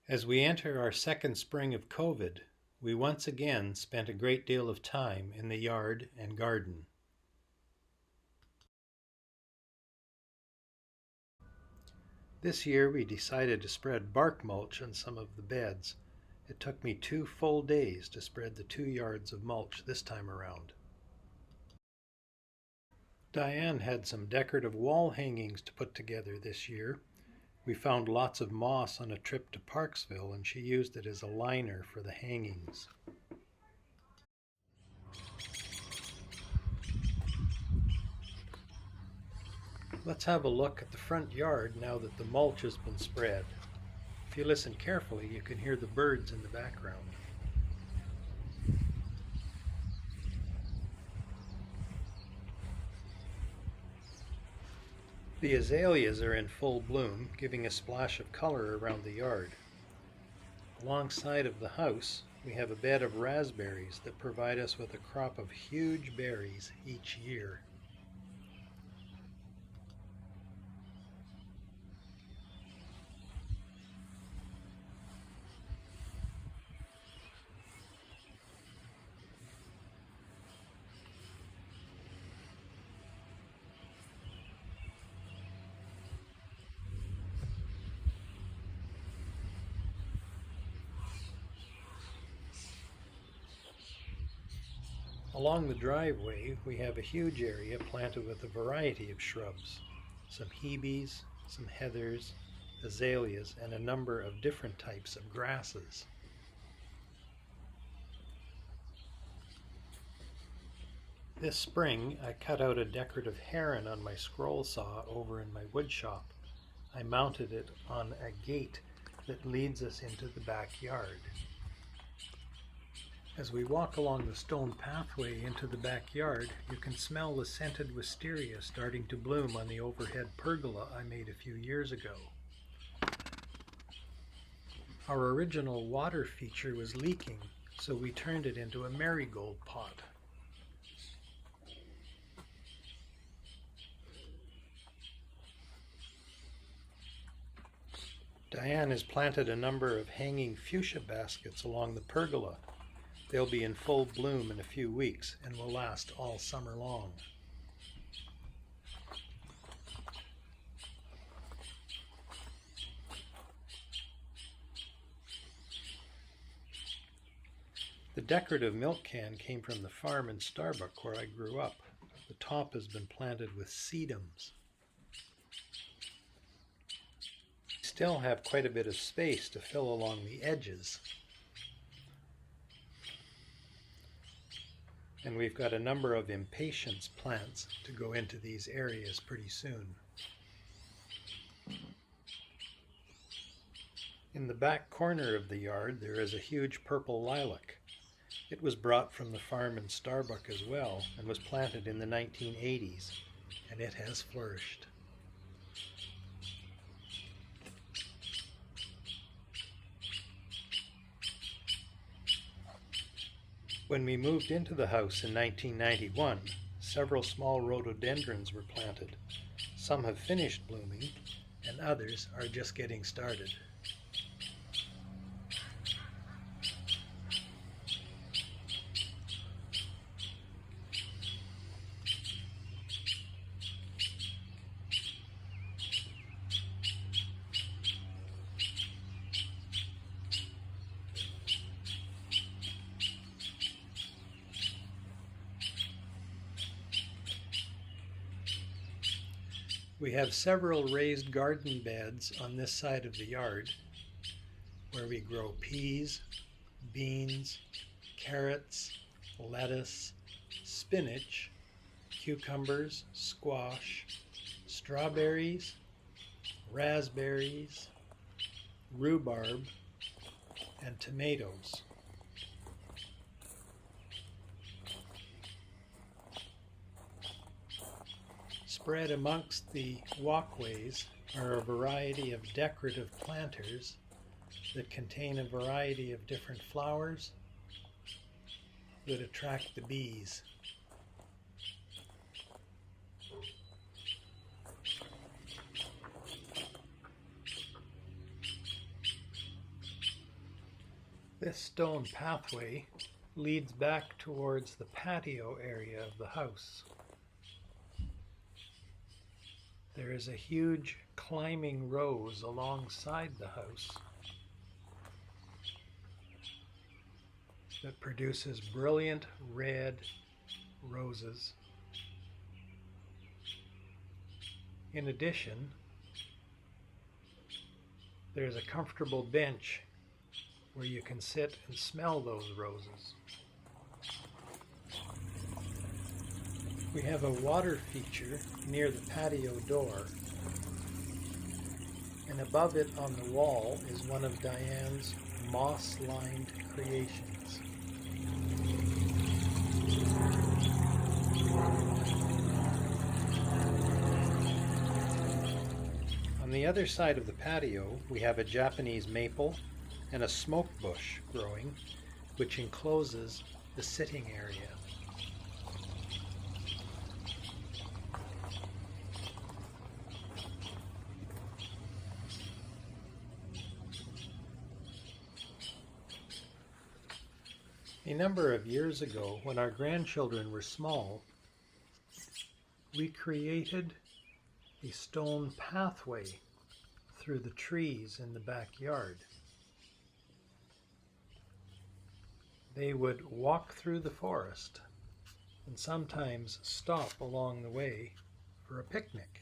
As we enter our second spring of COVID, we once again spent a great deal of time in the yard and garden. This year we decided to spread bark mulch on some of the beds. It took me 2 full days to spread the 2 yards of mulch this time around. Diane had some decorative wall hangings to put together this year. We found lots of moss on a trip to Parksville, and she used it as a liner for the hangings. Let's have a look at the front yard now that the mulch has been spread. If you listen carefully, you can hear the birds in the background. The azaleas are in full bloom, giving a splash of color around the yard. Alongside of the house, we have a bed of raspberries that provide us with a crop of huge berries each year. Along the driveway, we have a huge area planted with a variety of shrubs. Some hebes, some heathers, azaleas, and a number of different types of grasses. This spring, I cut out a decorative heron on my scroll saw over in my wood shop. I mounted it on a gate that leads us into the backyard. As we walk along the stone pathway into the backyard, you can smell the scented wisteria starting to bloom on the overhead pergola I made a few years ago. Our original water feature was leaking, so we turned it into a marigold pot. Diane has planted a number of hanging fuchsia baskets along the pergola. They'll be in full bloom in a few weeks and will last all summer long. The decorative milk can came from the farm in Starbuck where I grew up. The top has been planted with sedums. We still have quite a bit of space to fill along the edges. And we've got a number of impatiens plants to go into these areas pretty soon. In the back corner of the yard, there is a huge purple lilac. It was brought from the farm in Starbuck as well and was planted in the 1980s, and it has flourished. When we moved into the house in 1991, several small rhododendrons were planted. Some have finished blooming, and others are just getting started. We have several raised garden beds on this side of the yard where we grow peas, beans, carrots, lettuce, spinach, cucumbers, squash, strawberries, raspberries, rhubarb, and tomatoes. Spread amongst the walkways are a variety of decorative planters that contain a variety of different flowers that attract the bees. This stone pathway leads back towards the patio area of the house. There is a huge climbing rose alongside the house that produces brilliant red roses. In addition, there's a comfortable bench where you can sit and smell those roses. We have a water feature near the patio door, and above it on the wall is one of Diane's moss-lined creations. On the other side of the patio, we have a Japanese maple and a smoke bush growing, which encloses the sitting area. A number of years ago, when our grandchildren were small, we created a stone pathway through the trees in the backyard. They would walk through the forest and sometimes stop along the way for a picnic.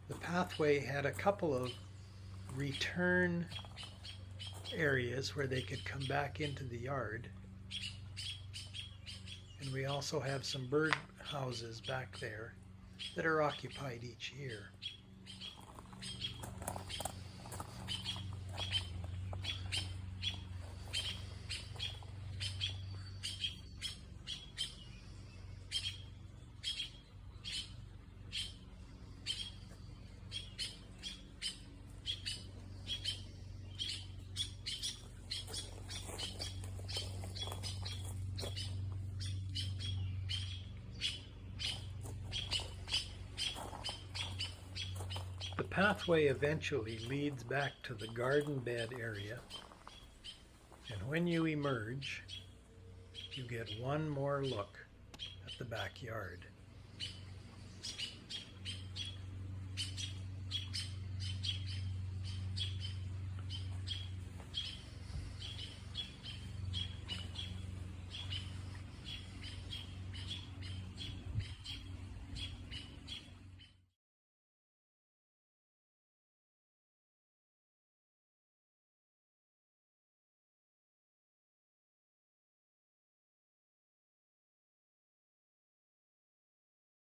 The pathway had a couple of return areas where they could come back into the yard. And we also have some bird houses back there that are occupied each year. The pathway eventually leads back to the garden bed area, and when you emerge, you get one more look at the backyard.